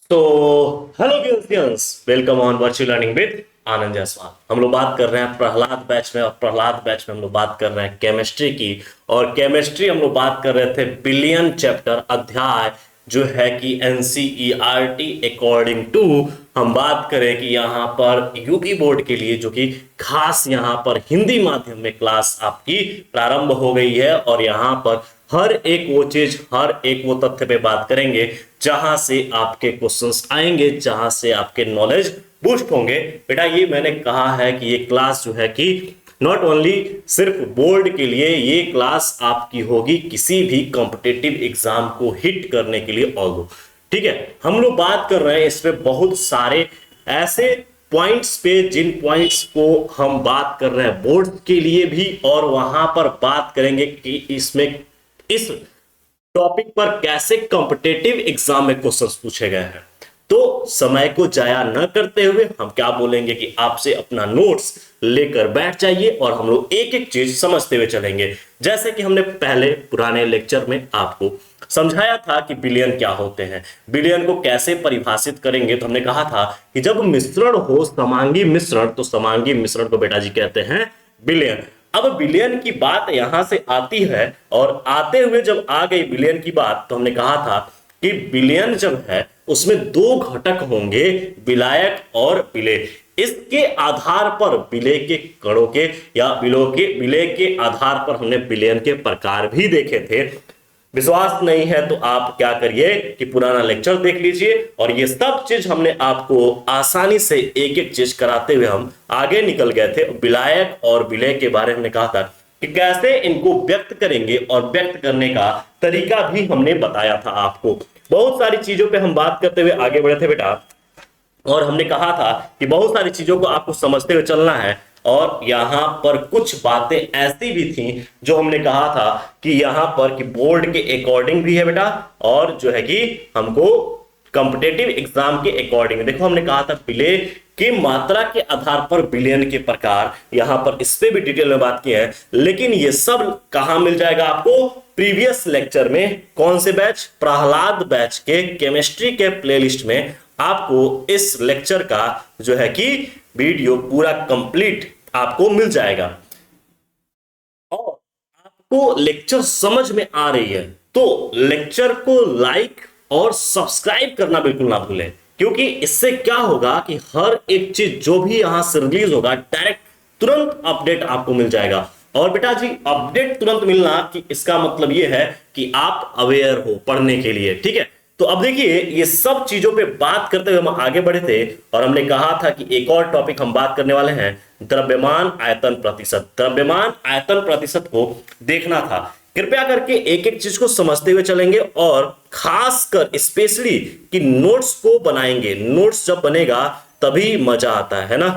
तो हेलो गेल्सियंस, welcome on virtual learning with Anand Jaiswal. हम लोग बात कर रहे हैं प्रहलाद बैच में, और प्रहलाद बैच में हम लोग बात कर रहे हैं केमिस्ट्री की। और केमिस्ट्री हम लोग बात कर रहे थे बिलियन चैप्टर अध्याय जो है कि एनसीईआरटी अकॉर्डिंग टू। हम बात करें कि यहाँ पर यूपी बोर्ड के लिए जो कि खास यहाँ पर हिंदी माध्यम में क्लास आपकी प्रारंभ हो गई है, और यहाँ पर हर एक वो चीज, हर एक वो तथ्य पे बात करेंगे जहां से आपके क्वेश्चंस आएंगे, जहां से आपके नॉलेज बूस्ट होंगे। बेटा ये मैंने कहा है कि ये क्लास जो है कि नॉट ओनली सिर्फ बोर्ड के लिए, ये क्लास आपकी होगी किसी भी कॉम्पिटिटिव एग्जाम को हिट करने के लिए। ऑल्दो ठीक है, हम लोग बात कर रहे हैं इसमें बहुत सारे ऐसे पॉइंट्स पे, जिन पॉइंट्स को हम बात कर रहे हैं बोर्ड के लिए भी, और वहां पर बात करेंगे कि इसमें इस टॉपिक पर कैसे कॉम्पिटिटिव एग्जाम में क्वेश्चंस पूछे गए हैं। तो समय को जाया न करते हुए हम क्या बोलेंगे कि आपसे अपना नोट्स लेकर बैठ जाइए, और हम लोग एक एक चीज समझते हुए चलेंगे। जैसे कि हमने पहले पुराने लेक्चर में आपको समझाया था कि बिलियन क्या होते हैं, बिलियन को कैसे परिभाषित करेंगे। तो हमने कहा था कि जब मिश्रण हो, समांगी मिश्रण, तो समांगी मिश्रण को बेटा जी कहते हैं बिलियन। अब बिलियन की बात यहां से आती है, और आते हुए जब आ गई बिलियन की बात, तो हमने कहा था कि बिलियन जब है उसमें दो घटक होंगे, विलायक और विलेय। इसके आधार पर विलेय के कणों के या विलेय के आधार पर हमने बिलियन के प्रकार भी देखे थे। विश्वास नहीं है तो आप क्या करिए कि पुराना लेक्चर देख लीजिए, और ये सब चीज हमने आपको आसानी से एक एक चीज कराते हुए हम आगे निकल गए थे। विलायक और विलेय के बारे में हमने कहा था कि कैसे इनको व्यक्त करेंगे, और व्यक्त करने का तरीका भी हमने बताया था आपको। बहुत सारी चीजों पे हम बात करते हुए आगे बढ़े थे बेटा, और हमने कहा था कि बहुत सारी चीजों को आपको समझते हुए चलना है। और यहां पर कुछ बातें ऐसी भी थी जो हमने कहा था कि यहां पर कि बोर्ड के अकॉर्डिंग भी है बेटा, और जो है कि हमको कॉम्पिटिटिव एग्जाम के अकॉर्डिंग। देखो हमने कहा था विलेय की मात्रा के आधार पर बिलियन के प्रकार, यहां पर इस पे भी डिटेल में बात की है। लेकिन ये सब कहां मिल जाएगा आपको? प्रीवियस लेक्चर में। कौन से बैच? प्रहलाद बैच के केमिस्ट्री के प्लेलिस्ट में आपको इस लेक्चर का जो है कि वीडियो पूरा कंप्लीट आपको मिल जाएगा। और आपको लेक्चर समझ में आ रही है तो लेक्चर को लाइक और सब्सक्राइब करना बिल्कुल ना भूलें, क्योंकि इससे क्या होगा कि हर एक चीज जो भी यहां से रिलीज होगा डायरेक्ट तुरंत अपडेट आपको मिल जाएगा। और बेटा जी अपडेट तुरंत मिलना कि इसका मतलब यह है कि आप अवेयर हो पढ़ने के लिए, ठीक है। तो अब देखिए ये सब चीजों पे बात करते हुए हम आगे बढ़े थे, और हमने कहा था कि एक और टॉपिक हम बात करने वाले हैं, द्रव्यमान आयतन प्रतिशत। द्रव्यमान आयतन प्रतिशत को देखना था। कृपया करके एक एक चीज को समझते हुए चलेंगे, और खासकर स्पेशली कि नोट्स को बनाएंगे। नोट्स जब बनेगा तभी मजा आता है ना,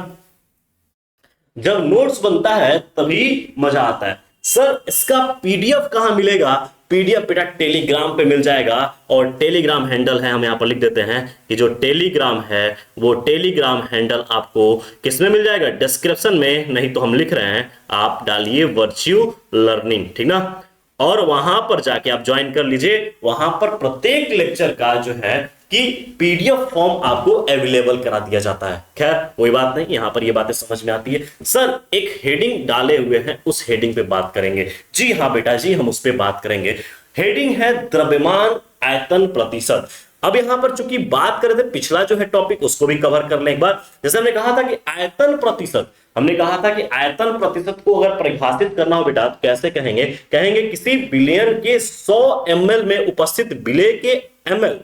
जब नोट्स बनता है तभी मजा आता है। सर इसका पीडीएफ कहां मिलेगा? पीडीएफ बेटा टेलीग्राम पे मिल जाएगा, और टेलीग्राम हैंडल है, हम यहां पर लिख देते हैं कि जो टेलीग्राम है वो टेलीग्राम हैंडल आपको किसमें मिल जाएगा? डिस्क्रिप्शन में। नहीं तो हम लिख रहे हैं, आप डालिए वर्चुअल लर्निंग, ठीक ना, और वहां पर जाके आप ज्वाइन कर लीजिए। वहां पर प्रत्येक लेक्चर का जो है कि पीडीएफ फॉर्म आपको अवेलेबल करा दिया जाता है। खैर कोई बात नहीं, यहां पर ये बातें समझ में आती है। सर एक हेडिंग डाले हुए हैं, उस हेडिंग पे बात करेंगे। जी हाँ बेटा जी, हम उस पे बात करेंगे। हेडिंग है द्रव्यमान आयतन प्रतिशत। अब यहां पर चूंकि बात कर रहे थे, पिछला जो है टॉपिक उसको भी कवर कर लें एक बार। जैसे हमने कहा था कि आयतन प्रतिशत, हमने कहा था कि आयतन प्रतिशत को अगर परिभाषित करना हो बेटा तो कैसे कहेंगे? कहेंगे किसी बिलियन के 100 ml में उपस्थित विलेय के ml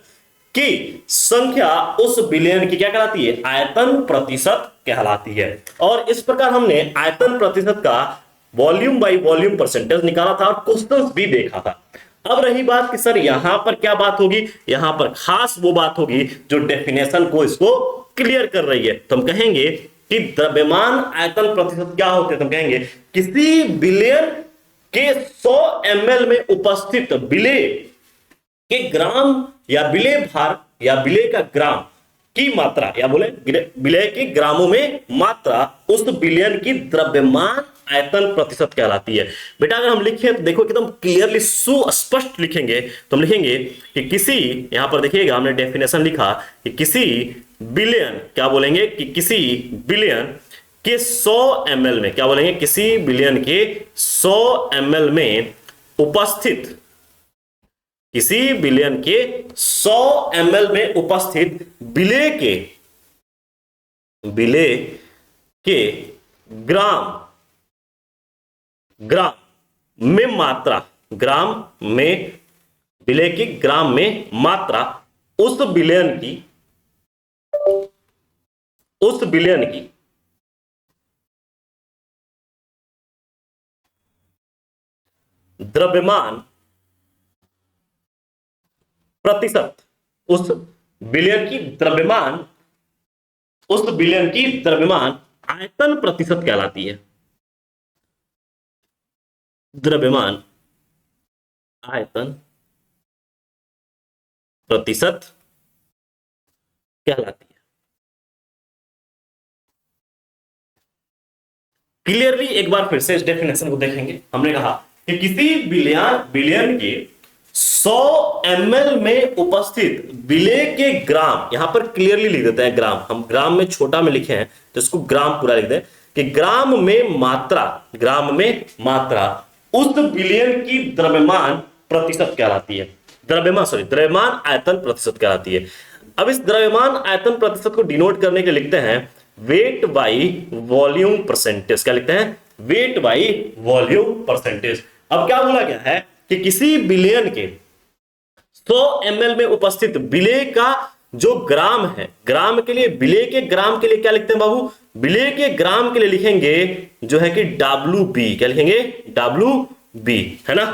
की संख्या उस बिलियन की क्या कहलाती है? आयतन प्रतिशत कहलाती है। और इस प्रकार हमने आयतन प्रतिशत का वॉल्यूम बाय वॉल्यूम परसेंटेज निकाला था, और क्वेश्चंस भी देखा था। अब रही बात कि सर यहां पर क्या बात होगी? यहां पर खास वो बात होगी जो डेफिनेशन को इसको क्लियर कर रही है। तो हम कहेंगे कि द्रव्यमान आयतन प्रतिशत क्या होते हैं? तो हम कहेंगे किसी बिलियन के 100 ml में उपस्थित विलेय के ग्राम या विलेय भार या विलेय का ग्राम की मात्रा, या बोले विलेय के ग्रामों में मात्रा उस बिलियन की द्रव्यमान आयतन प्रतिशत कहलाती है। बेटा अगर हम लिखें तो देखो एकदम क्लियरली सुस्पष्ट लिखेंगे, तो हम लिखेंगे कि किसी, यहां पर देखिएगा हमने डेफिनेशन लिखा कि किसी बिलियन, क्या बोलेंगे कि किसी बिलियन के 100 ml में, क्या बोलेंगे, किसी बिलियन के 100 ml में उपस्थित, किसी बिलियन के 100 ml में उपस्थित विलेय के ग्राम ग्राम में मात्रा, ग्राम में, विलेय की ग्राम में मात्रा उस बिलियन की द्रव्यमान प्रतिशत, उस बिलियन की द्रव्यमान, उस बिलियन की द्रव्यमान आयतन प्रतिशत कहलाती है। द्रव्यमान आयतन प्रतिशत कहलाती है। क्लियरली एक बार फिर से इस डेफिनेशन को देखेंगे। हमने कहा कि किसी बिलियन के 100 ml में उपस्थित विलेय के ग्राम, यहां पर क्लियरली लिख देते हैं ग्राम, हम ग्राम में छोटा में लिखे हैं तो इसको ग्राम पूरा लिख दें कि ग्राम में मात्रा, ग्राम में मात्रा उस बिलियन की द्रव्यमान प्रतिशत कहलाती है। द्रव्यमान आयतन प्रतिशत कहलाती है। अब इस द्रव्यमान आयतन प्रतिशत को डिनोट करने के लिए लिखते हैं वेट बाई वॉल्यूम परसेंटेज। क्या लिखते हैं? Wait by volume percentage. अब क्या बोला गया है कि किसी बिलियन के 100 ml में उपस्थित विलेय का जो ग्राम है, ग्राम के लिए, विलेय के ग्राम के लिए क्या लिखते हैं बाबू? विलेय के ग्राम के लिए लिखेंगे जो है कि WB। क्या लिखेंगे? WB, है ना।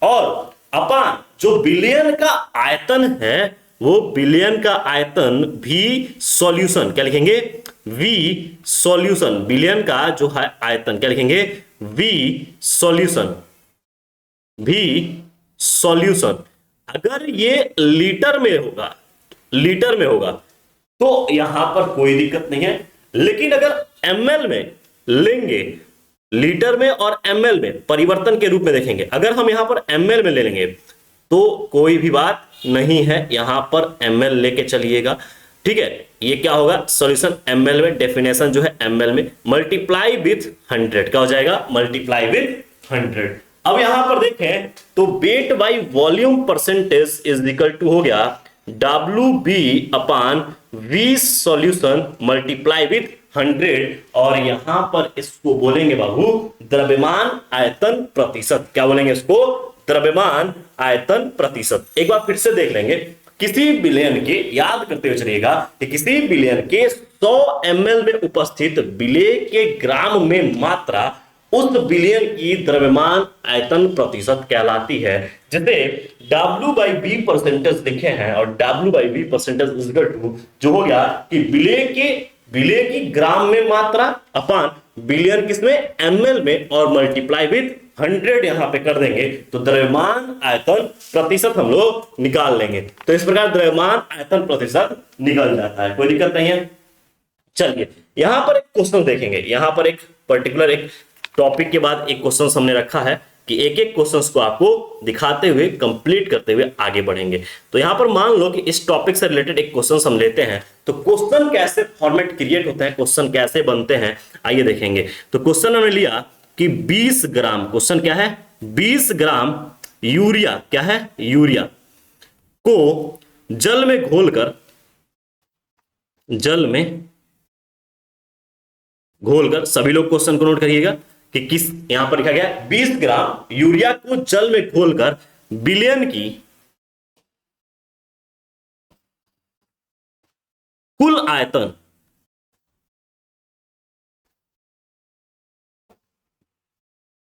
और अपान जो बिलियन का आयतन है, वो बिलियन का आयतन भी सॉल्यूशन, क्या लिखेंगे? V सॉल्यूशन, बिलियन का जो है आयतन, क्या लिखेंगे? V solution, V solution. अगर ये लीटर में होगा, लीटर में होगा तो यहां पर कोई दिक्कत नहीं है, लेकिन अगर ml में लेंगे, लीटर में और ml में परिवर्तन के रूप में देखेंगे, अगर हम यहां पर ml में ले लेंगे तो कोई भी बात नहीं है, यहां पर ml लेके चलिएगा, ठीक है। ये क्या होगा? सॉल्यूशन ml में, डेफिनेशन जो है ml में, मल्टीप्लाई विथ 100, क्या हो जाएगा? Multiply with 100। अब यहां पर देखें तो weight by volume percentage is equal to हो गया WB upon V solution multiply with 100, और यहां पर इसको बोलेंगे बाबू द्रव्यमान आयतन प्रतिशत। क्या बोलेंगे इसको? द्रव्यमान आयतन प्रतिशत। एक बार फिर से देख लेंगे, किसी बिलियन के, याद करते हुए चलिएगा कि किसी बिलियन के 100 ml में उपस्थित विलेय के ग्राम में मात्रा उस बिलियन की द्रव्यमान आयतन प्रतिशत कहलाती है। जैसे W/B परसेंटेज लिखे हैं, और W/B percentage is equal to जो हो गया कि विलेय की ग्राम में मात्रा अपान बिलियन किसमें? ml में, और मल्टीप्लाई विथ 100 यहां पे कर देंगे तो द्रव्यमान आयतन प्रतिशत हम लोग निकाल लेंगे। तो इस प्रकार द्रव्यमान आयतन प्रतिशत निकल जाता है, कोई दिक्कत नहीं है। चलिए यहां पर एक क्वेश्चन देखेंगे, यहां पर एक पर्टिकुलर एक टॉपिक के बाद एक क्वेश्चन हमने रखा है कि एक एक क्वेश्चंस को आपको दिखाते हुए कंप्लीट करते हुए आगे बढ़ेंगे। तो यहां पर मान लो कि इस टॉपिक से रिलेटेड एक क्वेश्चन हम लेते हैं, तो क्वेश्चन कैसे फॉर्मेट क्रिएट होता है, क्वेश्चन कैसे बनते हैं, आइए देखेंगे। तो क्वेश्चन हमने लिया कि 20 ग्राम, क्वेश्चन क्या है? 20 ग्राम यूरिया, क्या है? यूरिया को जल में घोलकर, जल में घोलकर, सभी लोग क्वेश्चन को नोट करिएगा कि किस, यहां पर लिखा गया 20 ग्राम यूरिया को जल में घोलकर बिलियन की कुल आयतन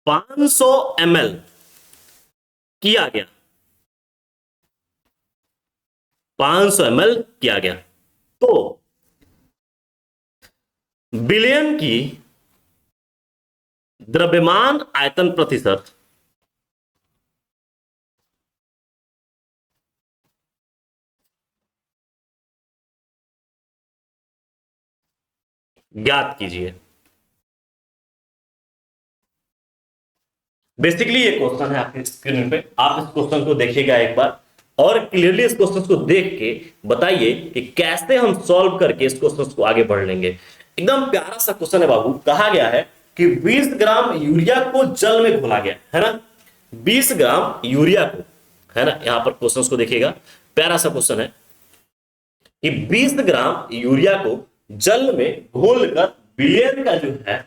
500 ml किया गया, 500 ml किया गया, तो बिलियन की द्रव्यमान आयतन प्रतिशत ज्ञात कीजिए। बेसिकली ये क्वेश्चन है आपके स्क्रीन पे, आप इस क्वेश्चन को देखिएगा एक बार और क्लियरली इस क्वेश्चन को देख के बताइए कि कैसे हम सॉल्व करके इस क्वेश्चन को आगे बढ़ लेंगे। एकदम प्यारा सा क्वेश्चन है बाबू। कहा गया है कि 20 ग्राम यूरिया को जल में घोला गया है ना, 20 ग्राम यूरिया को, है ना। यहां पर क्वेश्चन को देखिएगा, प्यारा सा क्वेश्चन है कि 20 ग्राम यूरिया को जल में घोलकर बिलियन का जो है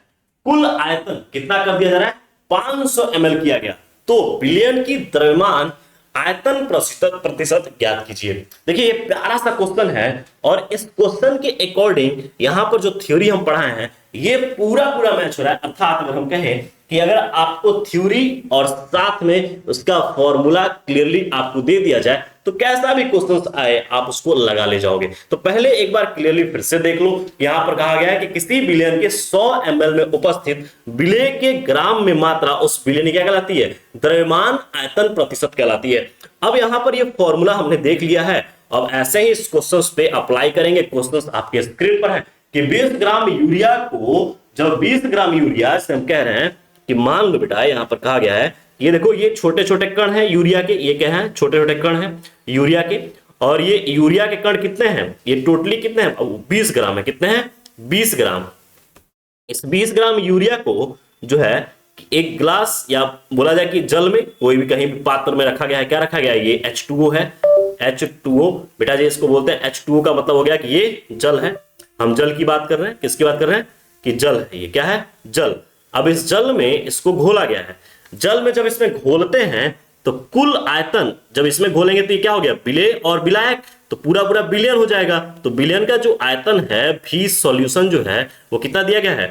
कुल आयतन कितना कर दिया जा रहा है, 500 ml किया गया। तो बिलियन की द्रव्यमान आयतन प्रतिशत प्रतिशत ज्ञात कीजिए। देखिए ये प्यारा सा क्वेश्चन है और इस क्वेश्चन के अकॉर्डिंग यहां पर जो थ्योरी हम पढ़ाए हैं ये पूरा पूरा मैच हो रहा है। अर्थात अगर हम कहें कि अगर आपको थ्योरी और साथ में उसका फॉर्मूला क्लियरली आपको दे दिया जाए तो कैसा भी क्वेश्चन आए आप उसको लगा ले जाओगे। तो पहले एक बार क्लियरली फिर से देख लो। यहां पर कहा गया है कि किसी बिलियन के 100 ml में उपस्थित विलेय के ग्राम में मात्रा उस बिलियन क्या कहलाती है, द्रव्यमान आयतन प्रतिशत कहलाती है। अब यहां पर ये फॉर्मूला हमने देख लिया है। अब ऐसे ही इस क्वेश्चन पे अप्लाई करेंगे। क्वेश्चन आपके स्क्रीन पर है कि 20 ग्राम यूरिया को, जब 20 ग्राम यूरिया से हम कह रहे हैं कि मान लो बेटा यहां पर कहा गया है, ये देखो ये छोटे छोटे कण हैं यूरिया के, ये क्या है, छोटे छोटे कण हैं यूरिया के। और ये यूरिया के कण कितने हैं, ये टोटली कितने हैं, 20 ग्राम है। कितने हैं, 20 ग्राम। इस 20 ग्राम यूरिया को जो है एक ग्लास या बोला जाए कि जल में कोई भी कहीं भी पात्र में रखा गया है। क्या रखा गया है, ये H2O है, H2O बेटा जी इसको बोलते हैं। H2O का मतलब हो गया कि ये जल है। हम जल की बात कर रहे हैं, किसकी बात कर रहे हैं, कि जल है, ये क्या है, जल। अब इस जल में इसको घोला गया है। जल में जब इसमें घोलते हैं तो कुल आयतन, जब इसमें घोलेंगे तो ये क्या हो गया, विलेय और विलायक, तो पूरा पूरा बिलियन हो जाएगा। तो बिलियन का जो आयतन है भी सॉल्यूशन जो है वो कितना दिया गया है,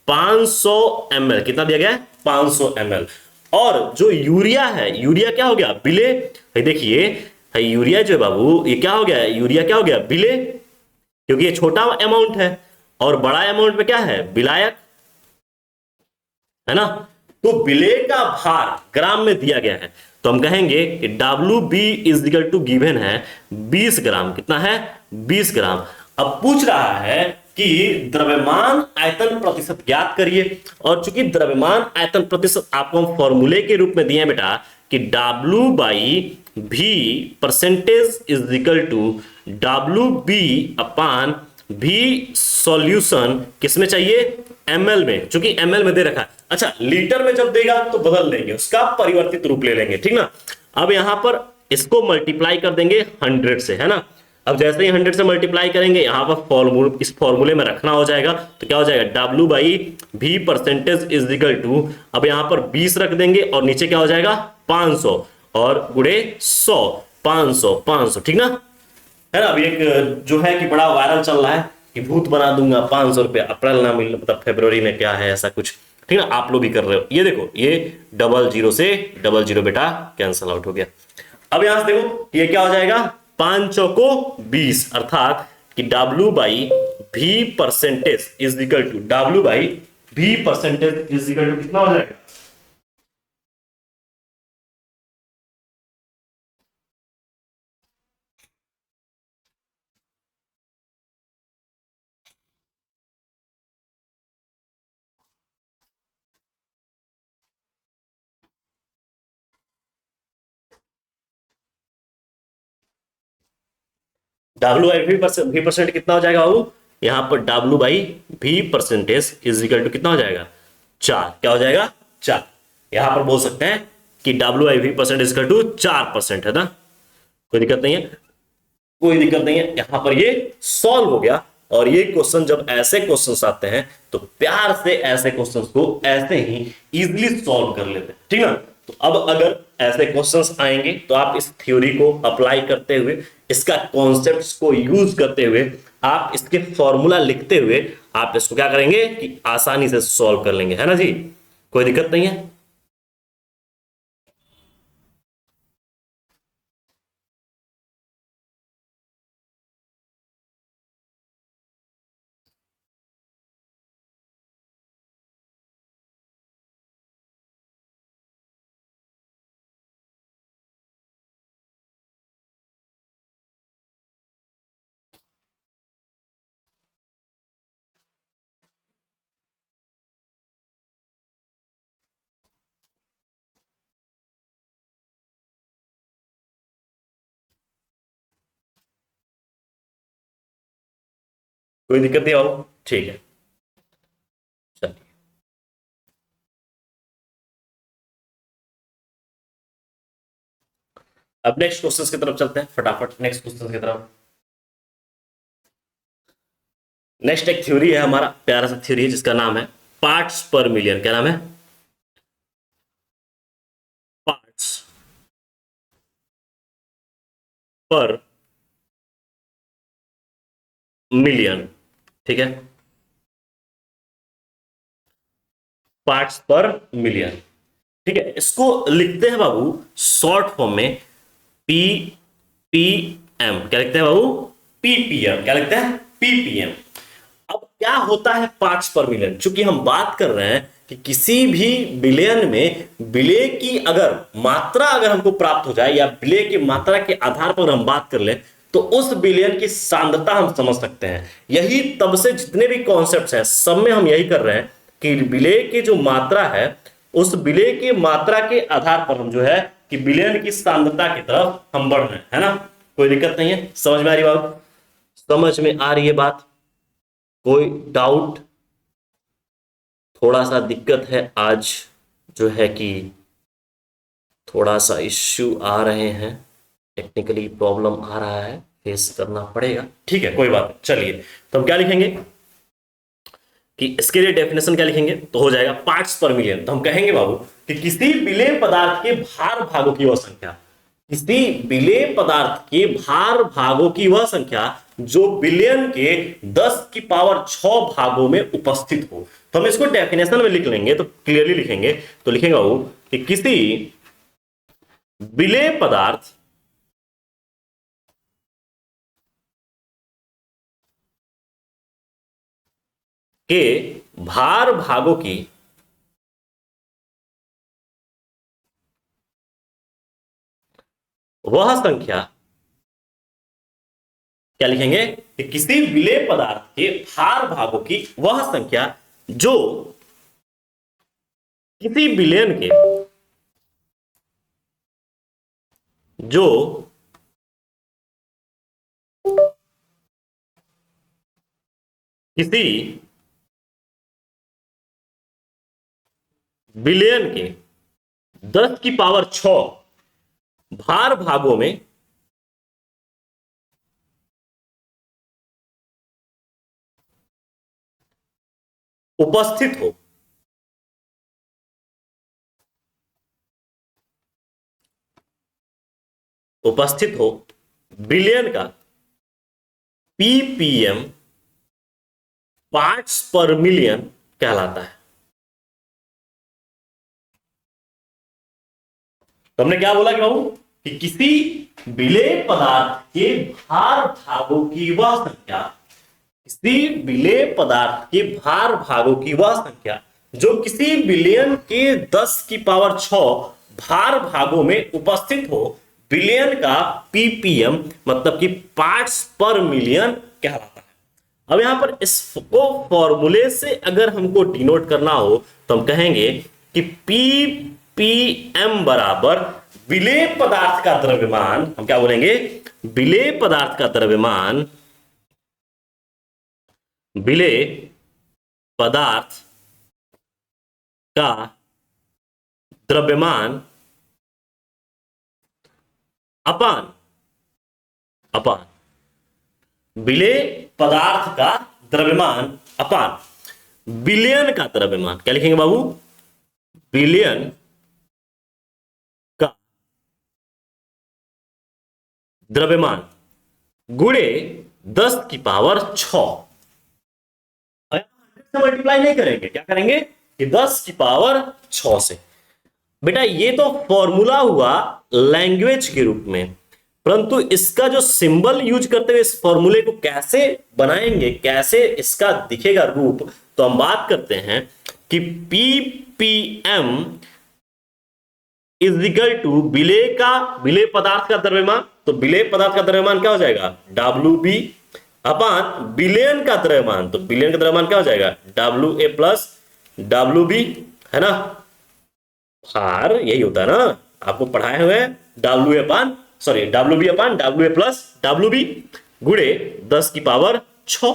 500 ml। कितना दिया गया है, 500 ml। और जो यूरिया है, यूरिया क्या हो गया, विलेय। देखिए यूरिया जो है बाबू ये क्या हो गया, यूरिया क्या हो गया, विलेय, क्योंकि ये छोटा अमाउंट है और बड़ा अमाउंट में क्या है, विलायक, है ना। तो विलेय का भार ग्राम में दिया गया है तो हम कहेंगे कि WB is equal to given है 20 ग्राम। कितना है, 20 ग्राम। अब पूछ रहा है कि द्रव्यमान आयतन प्रतिशत ज्ञात करिए। और चूंकि द्रव्यमान आयतन प्रतिशत आपको हम फॉर्मूले के रूप में दिए हैं बेटा कि W/V percentage is equal to WB upon V solution, किसमें चाहिए, ml में, चूंकि ml में दे रखा है। अच्छा लीटर में जब देगा तो बदल लेंगे, उसका परिवर्तित रूप ले लेंगे, ठीक ना। अब यहां पर इसको मल्टीप्लाई कर देंगे 100 से, है ना। अब जैसे ही 100 से मल्टीप्लाई करेंगे यहां पर फॉर्मूले, इस फॉर्मूले में रखना हो जाएगा तो क्या हो जाएगा, W/V percentage is equal to, अब यहां पर 20 रख देंगे और नीचे क्या हो जाएगा 500 और गुणे 100, 500 500, ठीक ना, है ना। अभी एक जो है कि बड़ा वायरल चल रहा है कि भूत बना दूंगा 500 रुपया, अप्रैल ना मिल मतलब फरवरी में, क्या है ऐसा कुछ, ठीक ना। आप लोग भी कर रहे हो, ये देखो ये 00 से 00 बेटा कैंसल आउट हो गया। अब यहां से देखो ये क्या हो जाएगा, 5 चौको 20, अर्थात कि W/V percentage is equal to, W/V percentage is equal to कितना हो जाएगा, W/V परसेंट कितना हो जाएगा बाबू, यहां पर W/V percentage is equal to कितना हो जाएगा, 4। क्या हो जाएगा, 4। यहां पर बोल सकते हैं कि W/V percent is equal to 4%, है ना। कोई दिक्कत नहीं है, कोई दिक्कत नहीं है। यहां पर ये सॉल्व हो गया। और ये क्वेश्चन जब ऐसे क्वेश्चंस आते हैं तो प्यार से ऐसे क्वेश्चंस को ऐसे ही इजीली सॉल्व कर लेते हैं, ठीक ना। तो अब अगर ऐसे क्वेश्चंस आएंगे तो आप इस थ्योरी को अप्लाई करते हुए, इसका कॉन्सेप्ट्स को यूज करते हुए, आप इसके फॉर्मूला लिखते हुए आप इसको क्या करेंगे कि आसानी से सॉल्व कर लेंगे, है ना जी। कोई दिक्कत नहीं है। कोई दिक्कत नहीं बाबू, ठीक है चलिए। अब नेक्स्ट क्वेश्चन की तरफ चलते हैं फटाफट, नेक्स्ट क्वेश्चन की तरफ। नेक्स्ट एक थ्योरी है हमारा, प्यारा सा थ्योरी है जिसका नाम है पार्ट्स पर मिलियन। क्या नाम है? पार्ट्स पर मिलियन। ठीक है, पार्ट्स पर मिलियन। ठीक है, इसको लिखते हैं बाबू शॉर्ट फॉर्म में पी पी एम। क्या लिखते हैं बाबू? पीपीएम। क्या लिखते हैं? पीपीएम। अब क्या होता है पार्ट्स पर मिलियन? चूंकि हम बात कर रहे हैं कि किसी भी विलयन में विलय की अगर मात्रा अगर हमको प्राप्त हो जाए या विलय की मात्रा के आधार पर हम बात कर लें तो उस विलयन की सांद्रता हम समझ सकते हैं। यही तब से जितने भी कॉन्सेप्ट्स हैं सब में हम यही कर रहे हैं कि विलय की जो मात्रा है उस विलय की मात्रा के आधार पर हम जो है कि विलयन की सांद्रता की तरफ हम बढ़ रहे हैं, है ना? कोई दिक्कत नहीं है, समझ में आ रही बात? समझ में आ रही है बात? कोई डाउट? थोड़ा सा दिक्कत है आज, जो है कि थोड़ा सा इश्यू आ रहे हैं, टेक्निकली प्रॉब्लम आ रहा है, फेस करना पड़ेगा। ठीक है कोई बात नहीं। चलिए तो हम क्या लिखेंगे कि इसके लिए डेफिनेशन क्या लिखेंगे तो हो जाएगा पार्ट्स पर मिलियन। तो हम कहेंगे बाबू कि किसी विलेय पदार्थ के भार भागों की वह संख्या, किसी विलेय पदार्थ के भार भागों की वह संख्या जो विलयन के 10 की पावर 6 भागों में उपस्थित हो। तो हम इसको डेफिनेशन में लिख लेंगे तो क्लियरली लिखेंगे, तो लिखेंगे बाबू कि किसी विलेय पदार्थ के भार भागों की वह संख्या, क्या लिखेंगे कि किसी विलेय पदार्थ के भार भागों की वह संख्या जो किसी विलयन के जो किसी विलयन के 10 की पावर 6 भार भागों में उपस्थित हो। उपस्थित हो विलयन का पीपीएम पार्ट्स पर मिलियन कहलाता है। तो हमने क्या बोला कि बाबू कि किसी विलेय पदार्थ के भार भागों की वह संख्या, किसी विलेय पदार्थ के भार भागों की वह संख्या जो किसी विलयन के 10 की पावर 6 भार भागों में उपस्थित हो, विलयन का पीपीएम मतलब कि पार्ट्स पर मिलियन कहलाता है। अब यहां पर इसको फॉर्मूले से अगर हमको डिनोट करना हो तो हम कहेंगे कि पीपीएम बराबर विलेय पदार्थ का द्रव्यमान, हम क्या बोलेंगे? विलेय पदार्थ का द्रव्यमान, विलेय पदार्थ का द्रव्यमान अपान अपान विलेय पदार्थ का द्रव्यमान अपान विलयन का द्रव्यमान। क्या लिखेंगे बाबू? विलयन का द्रव्यमान गुणे 10 की पावर 6। मल्टीप्लाई नहीं करेंगे, क्या करेंगे कि 10 की पावर 6 से। बेटा ये तो फॉर्मूला हुआ लैंग्वेज के रूप में, परंतु इसका जो सिंबल यूज करते हुए इस फॉर्मूले को कैसे बनाएंगे, कैसे इसका दिखेगा रूप, तो हम बात करते हैं कि पीपीएम इज इक्वल टू विलेय पदार्थ का द्रव्यमान। तो विलेय पदार्थ का द्रव्यमान क्या हो जाएगा? WB अपान विलयन का द्रव्यमान, तो विलयन का द्रव्यमान क्या हो जाएगा? WA प्लस WB, है ना? भार यही होता है ना, आपको पढ़ाए हुए WB अपान WA प्लस WB गुणे 10 की पावर 6।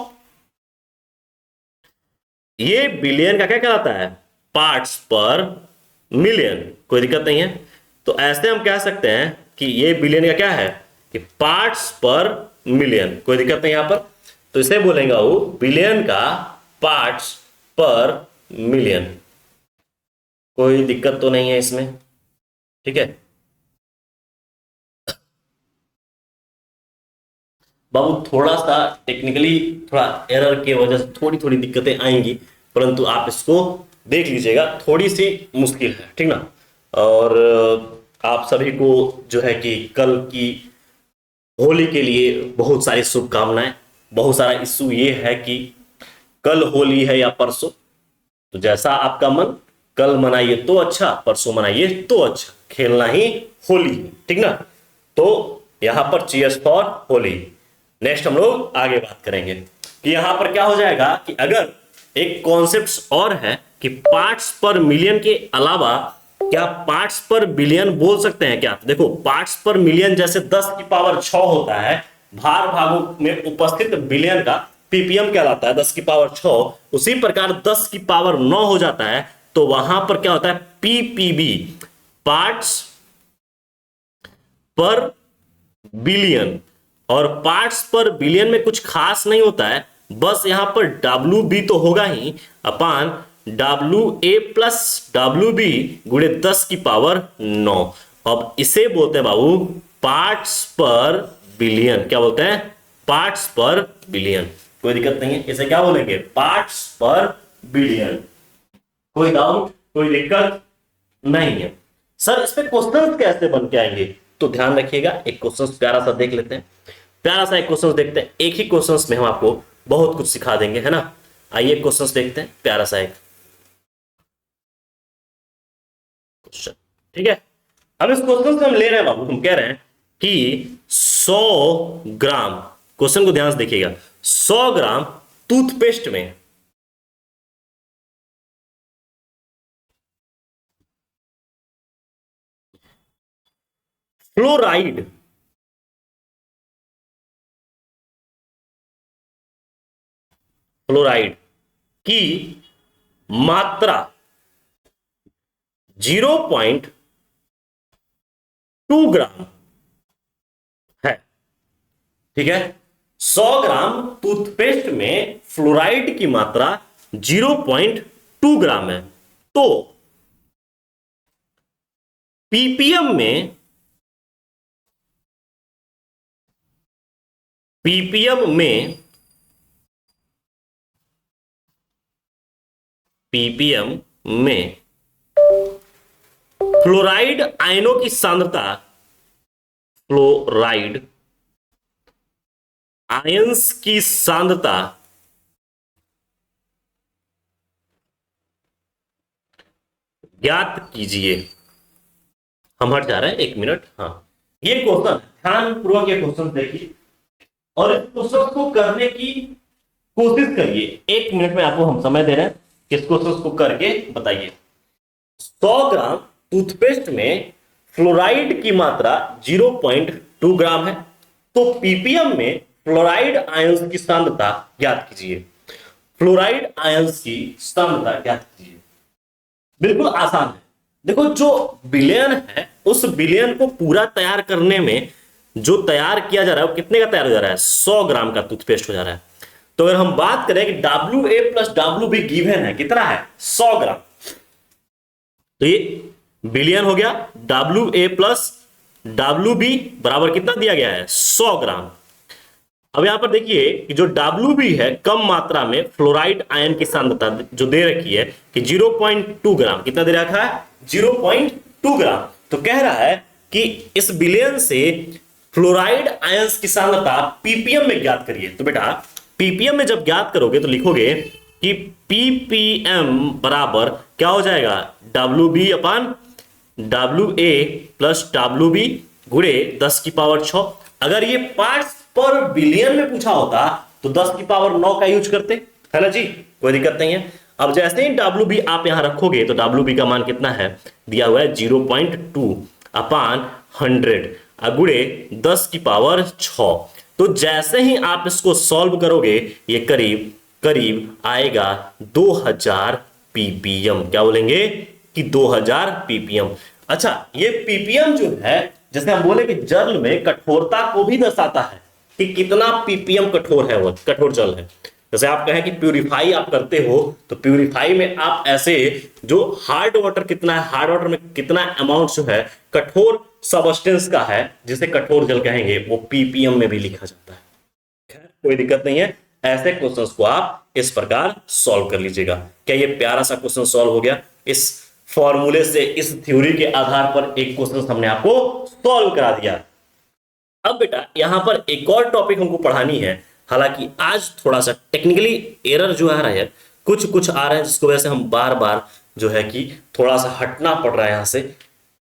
ये बिलियन का क्या कहलाता है, पार्ट्स पर मिलियन, कोई दिक्कत नहीं है। तो ऐसे हम कह सकते हैं कि ये बिलियन का क्या है, कि पार्ट्स पर मिलियन, कोई दिक्कत नहीं यहां पर। तो इसे बोलेंगे वो बिलियन का पार्ट्स पर मिलियन, कोई दिक्कत तो नहीं है इसमें, ठीक है। बाबू थोड़ा सा टेक्निकली थोड़ा एरर की वजह से थोड़ी थोड़ी दिक्कतें आएंगी, परंतु आप इसको देख लीजिएगा, थोड़ी सी मुश्किल है, ठीक ना। और आप सभी को जो है कि कल की होली के लिए बहुत सारी शुभकामनाएं। बहुत सारा इशू ये है कि कल होली है या परसों, तो जैसा आपका मन, कल मनाइए तो अच्छा, परसों मनाइए तो अच्छा, खेलना ही होली है, ठीक ना। तो यहां पर चीयर्स फॉर होली। नेक्स्ट हम लोग आगे बात करेंगे कि यहां पर क्या हो जाएगा कि अगर एक कॉन्सेप्ट और है कि पार्ट्स पर मिलियन के अलावा क्या पार्ट्स पर बिलियन बोल सकते हैं क्या। तो देखो पार्ट्स पर मिलियन जैसे 10 की पावर 6 होता है, भार भागों में उपस्थित बिलियन का पीपीएम कहलाता है 10 की पावर 6, उसी प्रकार 10 की पावर 9 हो जाता है तो वहां पर क्या होता है, पीपीबी, पार्ट्स पर बिलियन। और पार्ट्स पर बिलियन में कुछ खास नहीं होता है, बस यहां पर डब्ल्यू बी तो होगा ही, अपान W A plus W B गुणे 10 की पावर 9। अब इसे बोलते हैं बाबू पार्ट्स पर बिलियन, क्या बोलते हैं, पार्ट्स पर बिलियन, कोई दिक्कत नहीं है। इसे क्या बोलेंगे, पार्ट्स पर बिलियन, कोई डाउट, कोई दिक्कत नहीं है। सर इस पे क्वेश्चन कैसे बन के आएंगे, तो ध्यान रखिएगा, एक क्वेश्चन प्यारा सा देख लेते हैं, प्यारा सा एक क्वेश्चन देखते हैं। एक ही क्वेश्चन में हम आपको बहुत कुछ सिखा देंगे, है ना। आइए क्वेश्चन देखते हैं, प्यारा सा एक क्वेश्चन, ठीक है। अब इस क्वेश्चन से हम ले रहे हैं बाबू, हम कह रहे हैं कि 100 ग्राम, क्वेश्चन को ध्यान से देखिएगा, 100 ग्राम टूथपेस्ट में फ्लोराइड फ्लोराइड की मात्रा 0.2 ग्राम है, ठीक है। 100 ग्राम टूथपेस्ट में फ्लोराइड की मात्रा 0.2 ग्राम है, तो पीपीएम में पीपीएम में पीपीएम में फ्लोराइड आयनों की सांद्रता, फ्लोराइड आयंस की सांद्रता ज्ञात कीजिए। हम हट जा रहे हैं, एक मिनट, हाँ ये क्वेश्चन ध्यान पूर्वक ये क्वेश्चन देखिए और इस क्वेश्चन को करने की कोशिश करिए। एक मिनट में आपको हम समय दे रहे हैं, इस क्वेश्चन को करके बताइए। 100 ग्राम टूथपेस्ट में फ्लोराइड की मात्रा 0.2 ग्राम है, तो पीपीएम में फ्लोराइड आयंस की सांद्रता ज्ञात कीजिए। फ्लोराइड आयंस की सांद्रता ज्ञात कीजिए, बिल्कुल आसान है। देखो जो बिलियन है उस बिलियन को पूरा तैयार करने में जो तैयार किया जा रहा है वो कितने का तैयार हो जा रहा है, 100 ग्राम का टूथपेस्ट हो जा रहा है। तो अगर हम बात करें कि W A plus W be given है कितना है, 100 ग्राम, तो ये बिलियन हो गया, W A plus W B बराबर कितना दिया गया है, 100 ग्राम। अब यहां पर देखिए कि जो डब्ल्यू है कम मात्रा में फ्लोराइड आयन की सांद्रता जो दे रखी है कि 0.2 ग्राम, कितना दे रखा है, 0.2 ग्राम। तो कह रहा है कि इस बिलियन से फ्लोराइड आयंस की सांद्रता पीपीएम में ज्ञात करिए। तो बेटा पीपीएम में जब ज्ञात करोगे तो लिखोगे कि पीपीएम बराबर क्या हो जाएगा, W B upon W A plus W B गुणे 10 की पावर 6। अगर ये पार्ट्स पर बिलियन में पूछा होता तो 10 की पावर 9 का यूज करते, है ना जी, कोई दिक्कत नहीं है। अब जैसे ही डब्ल्यू बी आप यहां रखोगे तो डब्ल्यू बी का मान कितना है, दिया हुआ है 0.2 अपान 100 गुणे 10 की पावर 6। तो जैसे ही आप इसको सॉल्व करोगे ये करीब करीब आएगा 2000 पीपीएम। क्या बोलेंगे कि 2000 पीपीएम। अच्छा, ये पीपीएम जो है, जैसे हम बोले कि जल में कठोरता को भी दर्शाता है कि कितना पीपीएम कठोर है, वो कठोर जल है। जैसे आप कहें कि प्यूरिफाई आप करते हो, तो प्यूरिफाई में आप ऐसे जो हार्ड वाटर कितना है, हार्ड वाटर में कितना अमाउंट जो है कठोर सबस्टेंस का है, जिसे कठोर जल कहेंगे, वो पीपीएम में भी लिखा जाता है। खैर कोई दिक्कत नहीं है, ऐसे क्वेश्चंस को आप इस प्रकार सॉल्व कर लीजिएगा। क्या ये प्यारा सा क्वेश्चन सॉल्व हो गया? इस फॉर्मूले से, इस थ्योरी के आधार पर एक क्वेश्चन हमने आपको सॉल्व करा दिया। अब बेटा यहां पर एक और टॉपिक हमको पढ़ानी है, हालांकि आज थोड़ा सा टेक्निकली एरर जो आ रहा है, कुछ कुछ आ रहा है, जिसकी वजह से हम बार बार जो है कि थोड़ा सा हटना पड़ रहा है यहां से,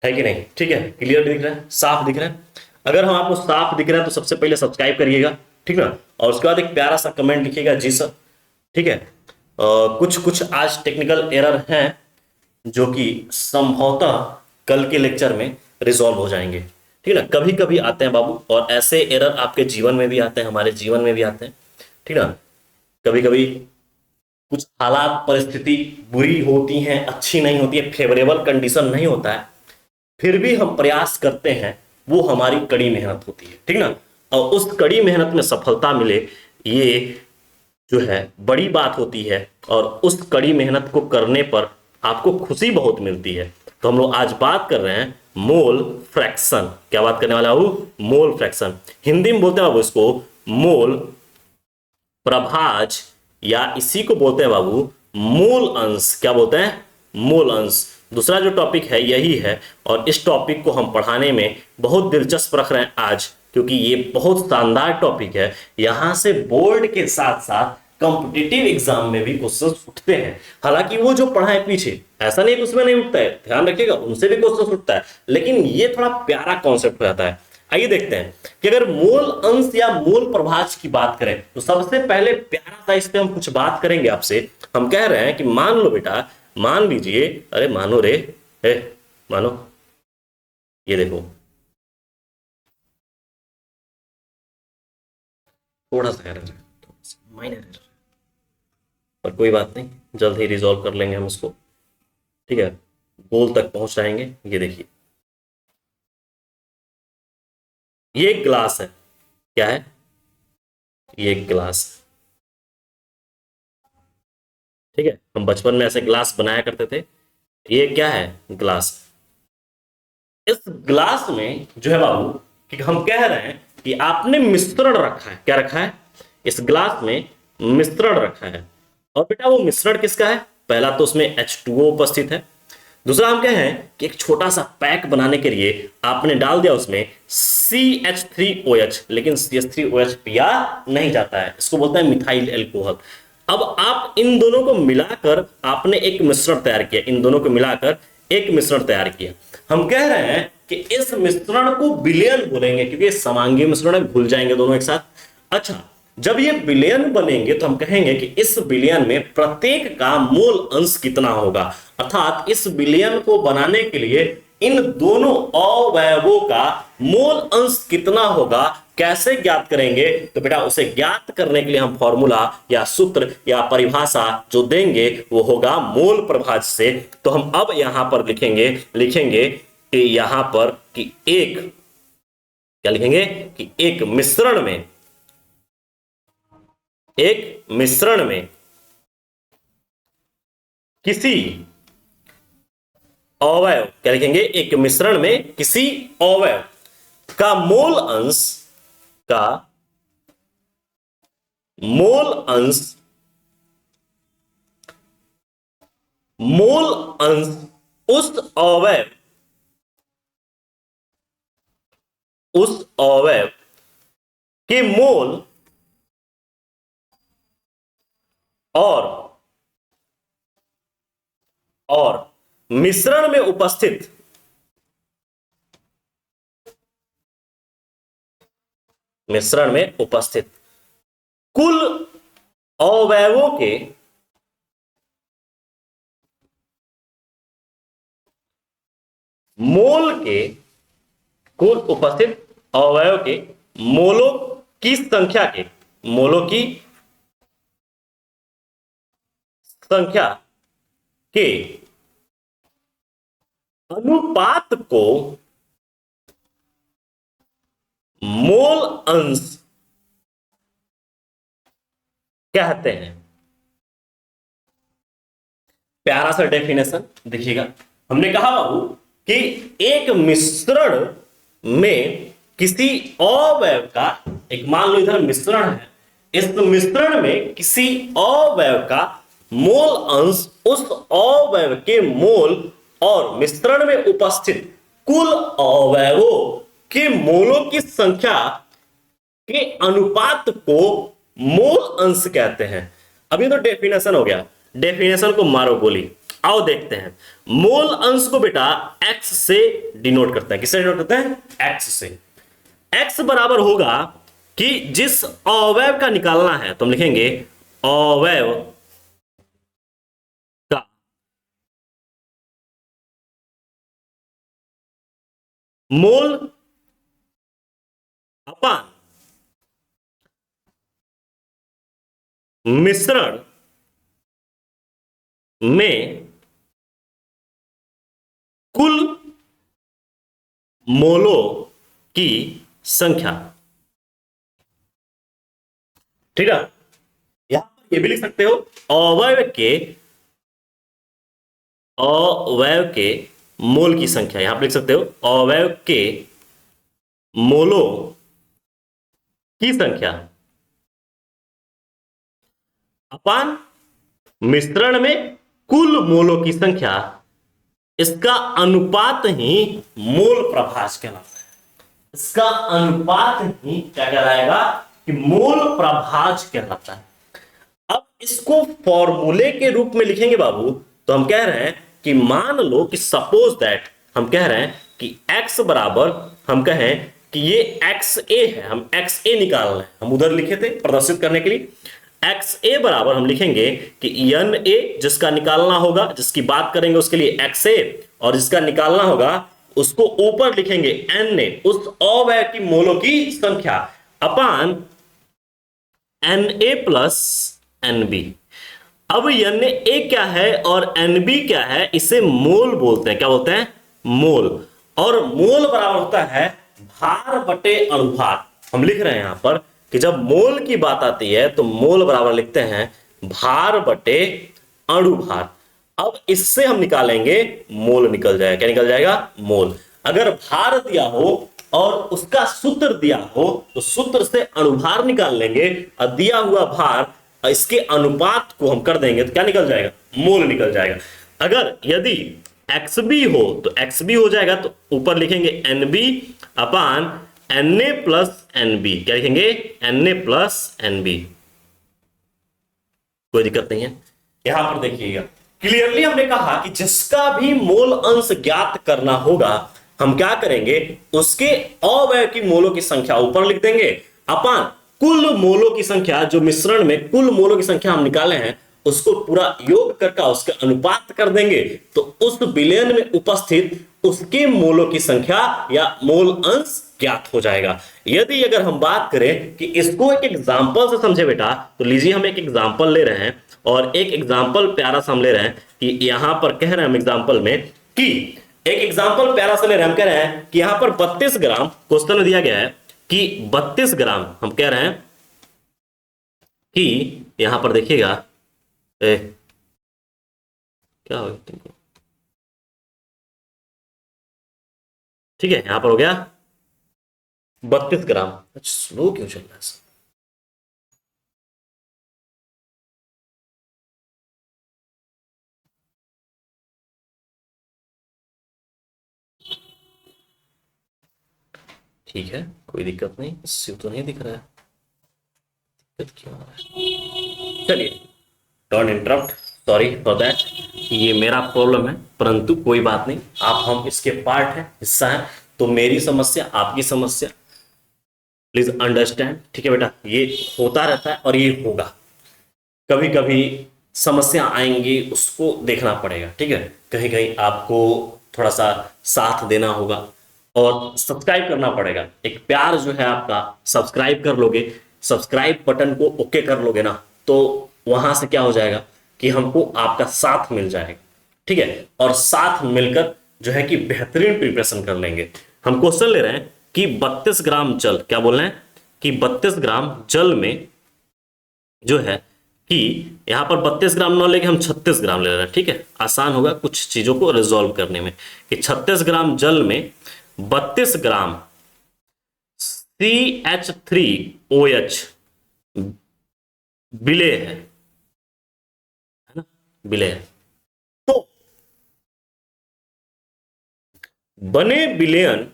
है कि नहीं? ठीक है, क्लियर दिख रहा है, साफ दिख रहा है? अगर हम आपको साफ दिख रहा है तो सबसे पहले सब्सक्राइब करिएगा, ठीक ना, और उसके बाद एक प्यारा सा कमेंट लिखिएगा जी सर, ठीक है। कुछ कुछ आज टेक्निकल एरर हैं जो कि संभवतः कल के लेक्चर में रिजॉल्व हो जाएंगे, ठीक है ना। कभी कभी आते हैं बाबू, और ऐसे एरर आपके जीवन में भी आते हैं, हमारे जीवन में भी आते हैं, ठीक ना। कभी कभी कुछ हालात, परिस्थिति बुरी होती हैं, अच्छी नहीं होती है, फेवरेबल कंडीशन नहीं होता है, फिर भी हम प्रयास करते हैं, वो हमारी कड़ी मेहनत होती है, ठीक ना। और उस कड़ी मेहनत में सफलता मिले, ये जो है बड़ी बात होती है, और उस कड़ी मेहनत को करने पर आपको खुशी बहुत मिलती है। तो हम लोग आज बात कर रहे हैं मोल फ्रैक्शन। क्या बात करने वाला हूं? Mole fraction. हिंदी में बोलते हैं बाबू इसको मोल प्रभाज, या इसी को बोलते हैं बाबू मोल अंश। क्या बोलते हैं? मोल अंश। दूसरा जो टॉपिक है यही है, और इस टॉपिक को हम पढ़ाने में बहुत दिलचस्प रख रहे हैं आज, क्योंकि ये बहुत शानदार टॉपिक है। यहां से बोर्ड के साथ साथ कॉम्पिटिटिव एग्जाम में भी क्वेश्चन उठते हैं। हालांकि वो जो पढ़ा है पीछे, ऐसा नहीं कि उसमें नहीं उठता है, ध्यान रखिएगा, उनसे भी क्वेश्चन उठता है, लेकिन ये थोड़ा प्यारा कॉन्सेप्ट हो जाता है। आइए देखते हैं कि अगर मोल अंश या मोल प्रभाज की बात करें, तो सबसे पहले प्यारा सा इस पे हम कुछ बात करेंगे आपसे। हम कह रहे हैं कि मान लो बेटा, मान लीजिए, अरे मानो रे, मानो, ये देखो, थोड़ा सा एरर है, माइनर एरर, पर कोई बात नहीं, जल्द ही रिजॉल्व कर लेंगे हम इसको, ठीक है, गोल तक पहुंच जाएंगे। ये देखिए, ये एक ग्लास है। क्या है? ये एक ग्लास, ठीक है। हम बचपन में ऐसे ग्लास बनाया करते थे। ये क्या है? ग्लास। इस ग्लास में जो है बाबू, कि हम कह रहे हैं कि आपने मिश्रण रखा है। क्या रखा है? इस ग्लास में मिश्रण रखा है, और बेटा वो मिश्रण किसका है? पहला तो उसमें H2O उपस्थित है। दूसरा हम कह हैं कि एक छोटा सा पैक बनाने के लिए आपने डाल दिया उसमें CH3OH, लेकिन CH3OH पिया नहीं जाता है, इसको बोलते हैं मिथाइल एल्कोहल। अब आप इन दोनों को मिलाकर आपने एक मिश्रण तैयार किया, इन दोनों को मिलाकर एक मिश्रण तैयार किया। हम कह रहे हैं कि इस मिश्रण को विलयन बोलेंगे, क्योंकि ये समांगी मिश्रण है, भूल जाएंगे दोनों एक साथ। अच्छा, जब ये विलयन बनेंगे तो हम कहेंगे कि इस विलयन में प्रत्येक का मोल अंश कितना होगा, अर्थात इस विलयन को बनाने के लिए इन दोनों अवयवों का मोल अंश कितना होगा, कैसे ज्ञात करेंगे? तो बेटा उसे ज्ञात करने के लिए हम फॉर्मूला या सूत्र या परिभाषा जो देंगे वो होगा मोल प्रभाज से। तो हम अब यहां पर लिखेंगे कि यहां पर कि एक, क्या लिखेंगे? कि एक मिश्रण में किसी अवयव, क्या लिखेंगे? एक मिश्रण में किसी अवयव का मोल अंश उस अवयव के मोल और मिश्रण में उपस्थित कुल अवयवों के मोल के, कुल उपस्थित अवयव के मोलों की संख्या के अनुपात को मोल अंश कहते हैं। प्यारा सा डेफिनेशन देखिएगा। हमने कहा बाबू कि एक मिश्रण में किसी अवयव का, एक मान लो इधर मिश्रण है, इस मिश्रण में किसी अवयव का मोल अंश उस अवयव के मोल और मिश्रण में उपस्थित कुल अवयवों के मोलों की संख्या के अनुपात को मोल अंश कहते हैं। अभी तो डेफिनेशन हो गया, डेफिनेशन को मारो गोली। आओ देखते हैं। मोल अंश को बेटा x से डिनोट करते हैं। किससे डिनोट करते हैं? x से। x बराबर होगा कि जिस अवयव का निकालना है तो हम लिखेंगे अवयव का मोल अपान मिश्रण में कुल मोलों की संख्या। ठीक है, यहां पर ये भी लिख सकते हो अवयव के मोल की संख्या। यहां पर लिख सकते हो अवयव के मोलों की संख्या अपान मिश्रण में कुल मोलों की संख्या। इसका अनुपात ही मोल प्रभाज कहलाता है। इसका अनुपात ही क्या कहलाएगा? कि मोल प्रभाज कहलाता है। अब इसको फॉर्मूले के रूप में लिखेंगे बाबू, तो हम कह रहे हैं कि मान लो कि सपोज दैट हम कह रहे हैं कि x बराबर, हम कहें कि ये XA है, हम XA निकाल रहे हैं। हम उधर लिखे थे प्रदर्शित करने के लिए। XA बराबर हम लिखेंगे कि NA, जिसका निकालना होगा, जिसकी बात करेंगे उसके लिए XA, और जिसका निकालना होगा उसको ऊपर लिखेंगे NA, उस अवयव की मोलों की संख्या, अपान NA प्लस NB। अब NA क्या है और NB क्या है? इसे मोल बोलते हैं। क्या बोलते हैं? मोल। और मोल बराबर होता है भार बटे अनुभार। हम लिख रहे हैं यहां पर कि जब मोल की बात आती है तो मोल बराबर लिखते हैं भार बटे अणुभार। अब इससे हम निकालेंगे मोल, निकल जाएगा। क्या निकल जाएगा? मोल। अगर भार दिया हो और उसका सूत्र दिया हो तो सूत्र से अणुभार निकाल लेंगे, और दिया हुआ भार इसके अनुपात को हम कर देंगे तो क्या निकल जाएगा? मोल निकल जाएगा। अगर यदि XB हो तो XB हो जाएगा, तो ऊपर लिखेंगे NB अपान Na प्लस NB। क्या लिखेंगे? Na plus NB। कोई दिक्कत नहीं है। यहां पर देखिएगा क्लियरली हमने कहा कि जिसका भी मोल अंश ज्ञात करना होगा, हम क्या करेंगे? उसके अवयव की मोलों की संख्या ऊपर लिख देंगे, अपान कुल मोलों की संख्या, जो मिश्रण में कुल मोलों की संख्या हम निकाले हैं उसको पूरा योग करके उसके अनुपात कर देंगे, तो उस विलयन में उपस्थित उसके मोलों की संख्या या मोल अंश ज्ञात हो जाएगा। यदि अगर हम बात करें कि इसको एक एग्जांपल से समझे बेटा, तो लीजिए हम एक एग्जांपल ले रहे हैं, और एक एग्जांपल प्यारा सा हम ले रहे हैं कि यहां पर कह रहे हैं हम एग्जांपल में कि एक एग्जांपल प्यारा सा ले रहे हैं, हम कह रहे हैं कि यहां पर 32 ग्राम क्वेश्चन में दिया गया है कि 32 ग्राम, हम कह रहे हैं कि यहां पर देखिएगा क्या हो गया तुमको? ठीक है, यहां पर हो गया 32 ग्राम। अच्छा, स्लो क्यों चल रहा है? ठीक है, कोई दिक्कत नहीं, इससे तो नहीं दिख रहा है, दिक्कत क्यों आ रहा है? चलिए, don't interrupt, sorry for that, ये मेरा प्रॉब्लम है, परंतु कोई बात नहीं, आप हम इसके पार्ट हैं, हिस्सा है, तो मेरी समस्या आपकी समस्या, प्लीज अंडरस्टैंड। ठीक है बेटा, ये होता रहता है और ये होगा, कभी कभी समस्या आएंगी, उसको देखना पड़ेगा। ठीक है, कहीं कहीं आपको थोड़ा सा साथ देना होगा और सब्सक्राइब करना पड़ेगा। एक प्यार जो है आपका, सब्सक्राइब कर लोगे, सब्सक्राइब बटन को ओके कर लोगे ना, तो वहां से क्या हो जाएगा कि हमको आपका साथ मिल जाएगा, ठीक है, और साथ मिलकर जो है कि बेहतरीन प्रिपरेशन कर लेंगे। हम क्वेश्चन ले रहे हैं कि 32 ग्राम जल, क्या बोल रहे हैं कि 32 ग्राम जल में जो है कि यहां पर 32 ग्राम ना लेके हम 36 ग्राम ले रहे हैं, ठीक है, आसान होगा कुछ चीजों को रिजॉल्व करने में, कि 36 ग्राम जल में 32 ग्राम CH3OH विलेय है ना, विलेय है। तो बने विलयन,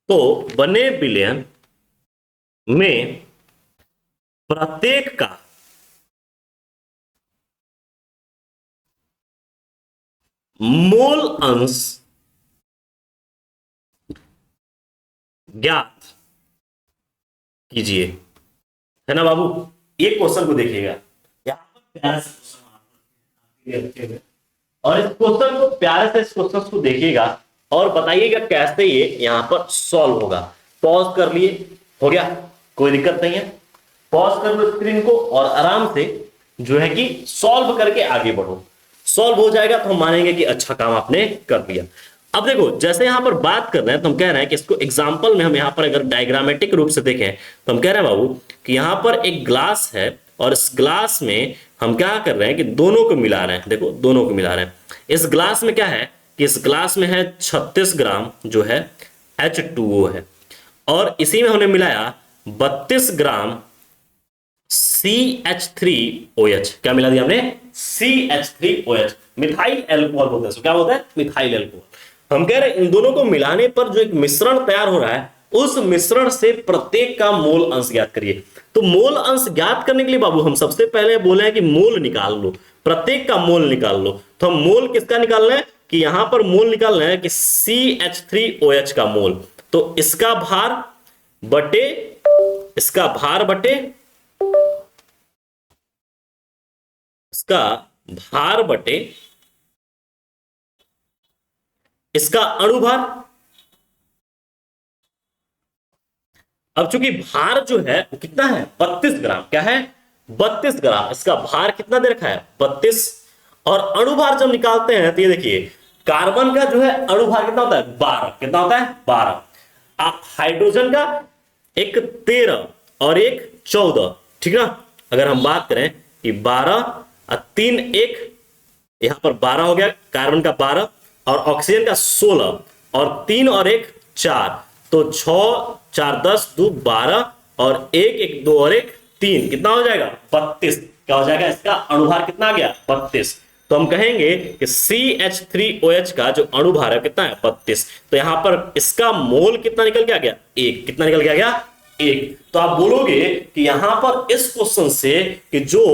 तो बने विलयन में प्रत्येक का मोल अंश ज्ञात कीजिए, है ना बाबू। ये क्वेश्चन को देखिएगा, यहां पर प्यारे से क्वेश्चन रखे हुए, और इस क्वेश्चन को प्यारे से इस क्वेश्चन को देखिएगा और बताइएगा कैसे ये यहां पर सॉल्व होगा। पॉज कर लिए, हो गया, कोई दिक्कत नहीं है, पॉज कर लो स्क्रीन को और आराम से जो है कि सॉल्व करके आगे बढ़ो। सॉल्व हो जाएगा तो हम मानेंगे कि अच्छा काम आपने कर दिया। अब देखो, जैसे यहां पर बात कर रहे हैं तो हम कह रहे हैं कि इसको एग्जांपल में हम यहां पर अगर डायग्रामेटिक रूप से देखें तो हम कह रहे हैं बाबू कि यहां पर एक ग्लास है और इस ग्लास में हम क्या कर रहे हैं कि दोनों को मिला रहे हैं। देखो, दोनों को मिला रहे हैं। इस ग्लास में क्या है कि इस ग्लास में है 36 ग्राम जो है H2O है, और इसी में हमने मिलाया 32 ग्राम CH3OH। क्या मिला दिया हमने? CH3OH, मिथाइल एल्कोहल बोलते हैं। क्या बोलते हैं? Methyl alcohol. हम कह रहे हैं इन दोनों को मिलाने पर जो एक मिश्रण तैयार हो रहा है, उस मिश्रण से प्रत्येक का मोल अंश ज्ञात करिए। तो मोल अंश ज्ञात करने के लिए बाबू हम सबसे पहले बोले हैं कि मोल निकाल लो, प्रत्येक का मोल निकाल लो। तो हम मोल किसका निकालना है कि यहां पर मोल निकालना है कि CH3OH का मोल। तो इसका भार बटे, इसका भार बटे इसका भार बटे इसका अणुभार। अब चूंकि भार जो है वो कितना है? 32 ग्राम। क्या है? 32 ग्राम। इसका भार कितना दे रखा है? 32। और अणुभार जब निकालते हैं तो ये देखिए, कार्बन का जो है अणुभार कितना होता है? 12। कितना होता है? 12। आप हाइड्रोजन का एक 13 और एक 14, ठीक ना। अगर हम बात करें कि 12 और 3 1, यहां पर 12 हो गया, कार्बन का 12 और ऑक्सीजन का 16 और 3 और 1 4, तो 6 4 10 2 12 और 1 1 2 और 1 3, कितना हो जाएगा? 32। क्या हो जाएगा? इसका अणुभार कितना आ गया? 32। तो हम कहेंगे कि CH3OH का जो अणुभार है कितना है? 32। तो यहां पर इसका मोल कितना निकल के आ गया? 1। कितना निकल के आ गया? 1। तो आप बोलोगे कि यहां पर इस क्वेश्चन से कि जो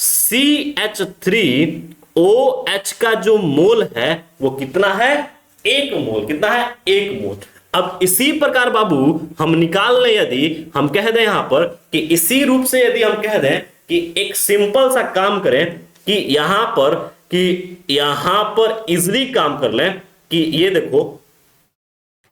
CH3OH का जो मोल है वो कितना है? 1 मोल। कितना है? 1 मोल। अब इसी प्रकार बाबू हम निकाल लें, यदि हम कह दें यहां पर कि इसी रूप से यदि हम कह दें कि एक सिंपल सा काम करें कि यहां पर इजिली काम कर लें कि ये देखो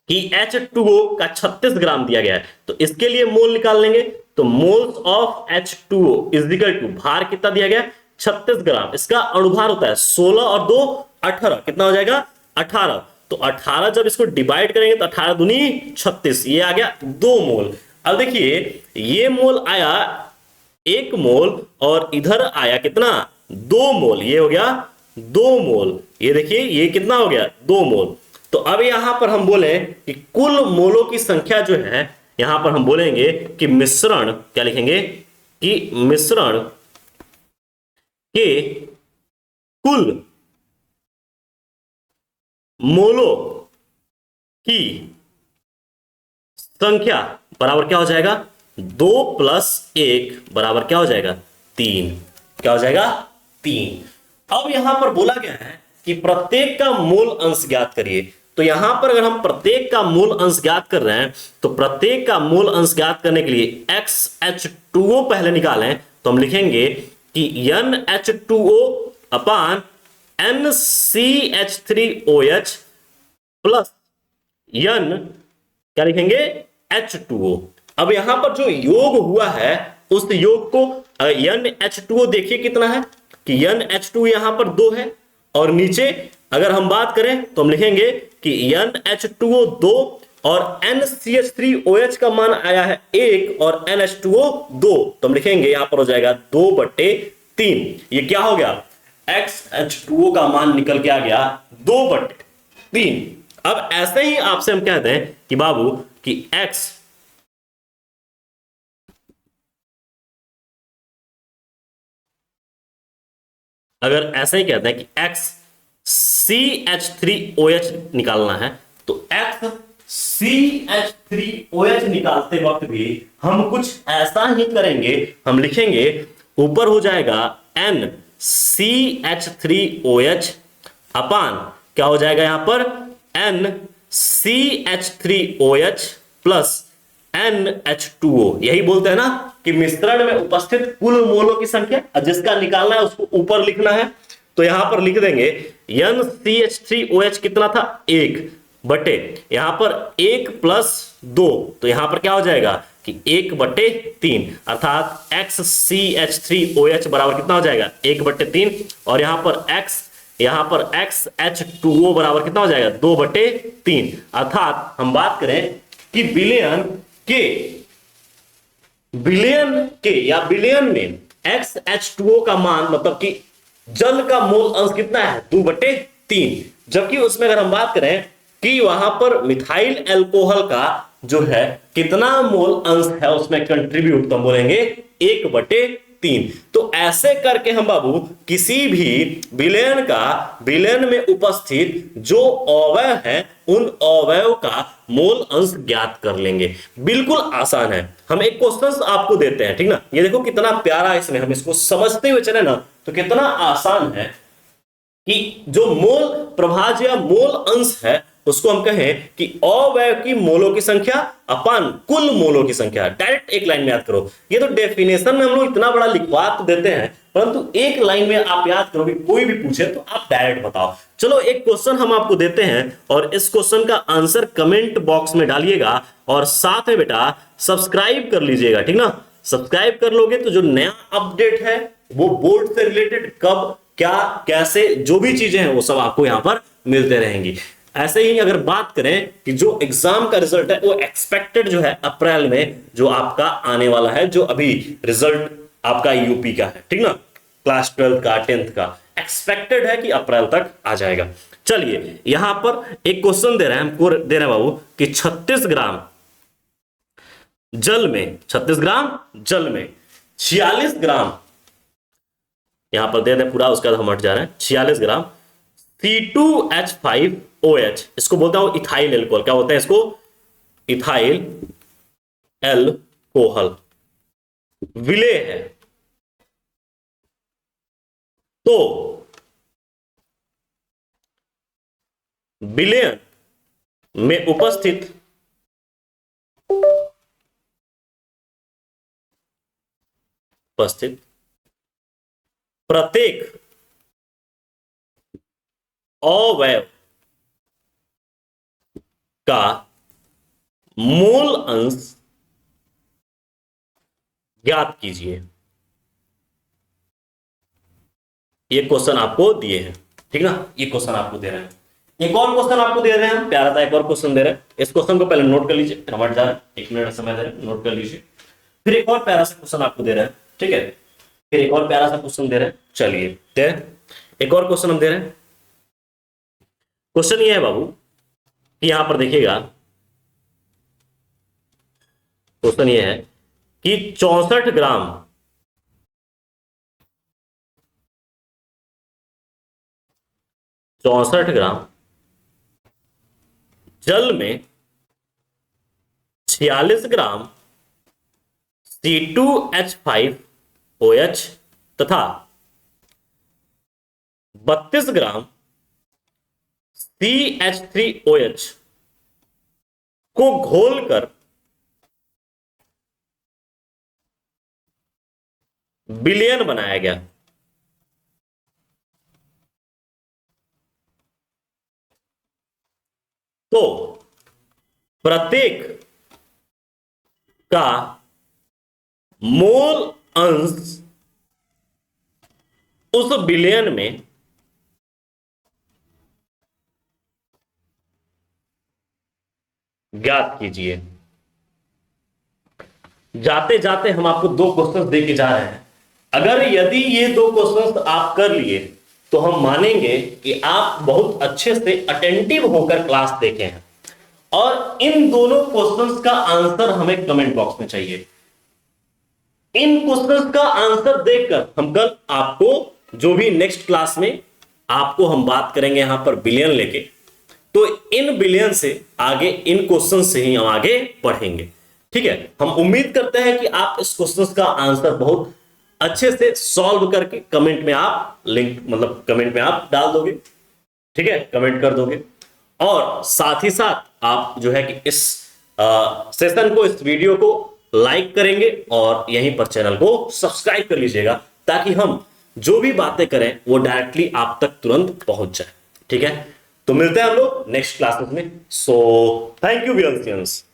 कि H2O का 36 ग्राम दिया गया है, तो इसके लिए मोल निकाल लेंगे। तो moles of H2O is equal to, भार कितना दिया गया? 36 ग्राम। इसका अणुभार होता है 16 और 2 18। कितना हो जाएगा? 18। तो 18 जब इसको डिवाइड करेंगे तो 18 दूनी 36, ये आ गया 2 मोल। अब देखिए, ये मोल आया 1 मोल और इधर आया कितना? 2 मोल। ये हो गया 2 मोल। ये देखिए, ये कितना हो गया? 2 मोल। तो अब यहां पर हम बोले कि कुल मोलों की संख्या जो है, यहां पर हम बोलेंगे कि मिश्रण, क्या लिखेंगे कि मिश्रण के कुल मोलों की संख्या बराबर क्या हो जाएगा? 2 + 1 बराबर क्या हो जाएगा? 3। क्या हो जाएगा? 3। अब यहां पर बोला गया है कि प्रत्येक का मूल अंश ज्ञात करिए। तो यहां पर अगर हम प्रत्येक का मूल अंश ज्ञात कर रहे हैं तो प्रत्येक का मूल अंश ज्ञात करने के लिए XH2O पहले निकालें, तो हम लिखेंगे कि NH2O अपान NCH3OH प्लस N, क्या लिखेंगे? H2O। अब यहां पर जो योग हुआ है उस योग को NH2O देखिए कितना है कि NH2 यहां पर 2 है, और नीचे अगर हम बात करें तो हम लिखेंगे कि NH2O 2 और NCH3OH का मान आया है 1 और NH2O 2, तो हम लिखेंगे यहां पर हो जाएगा 2/3। ये क्या हो गया, XH2O का मान निकल के आ गया 2/3। अब ऐसे ही आपसे हम कहते हैं कि बाबू कि X अगर ऐसे ही कहते हैं कि XCH3OH निकालना है, तो XCH3OH निकालते वक्त भी हम कुछ ऐसा ही करेंगे, हम लिखेंगे ऊपर हो जाएगा NCH3OH अपान क्या हो जाएगा यहां पर NCH3OH प्लस NH2O। यही बोलते हैं ना कि मिश्रण में उपस्थित कुल मोलों की संख्या, जिसका निकालना है उसको ऊपर लिखना है, तो यहां पर लिख देंगे NCH3OH कितना था 1 बटे यहां पर 1 प्लस 2, तो यहां पर क्या हो जाएगा कि 1/3, अर्थात XCH3OH बराबर कितना हो जाएगा 1/3, और यहां पर XH2O बराबर कितना हो जाएगा 2/3। अर्थात हम बात करें कि बिलियन के या बिलियन में XH2O का मान, मतलब कि जल का मोल अंश कितना है 2/3, जबकि उसमें अगर हम बात करें कि वहां पर मिथाइल अल्कोहल का जो है कितना मोल अंश है उसमें कंट्रीब्यूट, तो हम बोलेंगे 1/3। तो ऐसे करके हम बाबू किसी भी विलयन में उपस्थित जो अवयव है उन अवयव का मोल अंश ज्ञात कर लेंगे। बिल्कुल आसान है। हम एक क्वेश्चन आपको देते हैं, ठीक ना, ये देखो कितना प्यारा, इसमें हम इसको समझते हुए चले ना तो कितना आसान है कि जो मोल प्रभाज्य या मोल अंश है उसको हम कहें कि अवयव की मोलों की संख्या अपान कुल मोलों की संख्या। डायरेक्ट एक लाइन में याद करो। ये तो डेफिनेशन में हम लोग इतना बड़ा लिखवा तो देते हैं, परंतु एक लाइन में आप याद करोगे, कोई भी पूछे तो आप डायरेक्ट बताओ। चलो एक क्वेश्चन हम आपको देते हैं और इस क्वेश्चन का आंसर कमेंट बॉक्स में डालिएगा, और साथ में बेटा सब्सक्राइब कर लीजिएगा, ठीक ना। सब्सक्राइब कर लोगे तो जो नया अपडेट है वो बोर्ड से रिलेटेड कब क्या कैसे जो भी चीजें हैं वो सब आपको यहां पर मिलते रहेंगी। ऐसे ही अगर बात करें कि जो एग्जाम का रिजल्ट है वो एक्सपेक्टेड जो है अप्रैल में जो आपका आने वाला है, जो अभी रिजल्ट आपका यूपी का है, ठीक ना, क्लास 12 का 10th का एक्सपेक्टेड है कि अप्रैल तक आ जाएगा। चलिए यहां पर एक क्वेश्चन दे रहे हैं हमको, दे रहे हैं बाबू कि 36 ग्राम जल में 46 ग्राम यहां पर दे रहे पूरा, उसके बाद हम हट जा रहे हैं। 46 ग्राम C2H5OH, इसको बोलता हूं इथाइल एल्कोहल। क्या बोलते हैं इसको? इथाइल एल्कोहल विलेय है, तो विलयन में उपस्थित प्रत्येक अवयव का मोल अंश ज्ञात कीजिए। ये क्वेश्चन आपको दिए हैं, ठीक ना, ये क्वेश्चन आपको दे रहे हैं। एक और क्वेश्चन आपको दे रहे हैं हम, प्यारा सा एक और क्वेश्चन दे रहे हैं। इस क्वेश्चन को पहले नोट कर लीजिए, हट जा रहा है, 1 मिनट समय दे रहे हैं, नोट कर लीजिए। फिर एक और प्यारा सा क्वेश्चन आपको दे रहे हैं, ठीक है, फिर एक और प्यारा सा क्वेश्चन दे रहे हैं। चलिए एक और क्वेश्चन हम दे रहे हैं। क्वेश्चन ये है बाबू कि यहां पर देखिएगा, क्वेश्चन ये है कि 64 ग्राम जल में 46 ग्राम C2H5OH तथा 32 ग्राम CH3OH को घोलकर विलयन बनाया गया। तो प्रत्येक का मोल अंश उस बिलियन में ज्ञात कीजिए। जाते जाते हम आपको दो क्वेश्चंस दे के जा रहे हैं। अगर यदि ये दो क्वेश्चंस आप कर लिए तो हम मानेंगे कि आप बहुत अच्छे से अटेंटिव होकर क्लास देखे हैं। और इन दोनों क्वेश्चंस का आंसर हमें कमेंट बॉक्स में चाहिए। इन क्वेश्चंस का आंसर देखकर हम कल आपको जो भी नेक्स्ट क्लास में आपको हम बात करेंगे यहां पर बिलियन लेके, तो इन बिलियन से आगे इन क्वेश्चन से ही हम आगे बढ़ेंगे। ठीक है, हम उम्मीद करते हैं कि आप इस क्वेश्चन का आंसर बहुत अच्छे से सॉल्व करके कमेंट में आप लिंक मतलब कमेंट में आप डाल दोगे। ठीक है, कमेंट कर दोगे। और साथ ही साथ आप जो है कि इस सेशन को, इस वीडियो को लाइक करेंगे और यहीं पर चैनल को सब्सक्राइब कर लीजिएगा, ताकि हम जो भी बातें करें वो डायरेक्टली आप तक तुरंत पहुंच जाए। ठीक है, तो मिलते हैं हम लोग नेक्स्ट क्लासेस में। So thank you wears.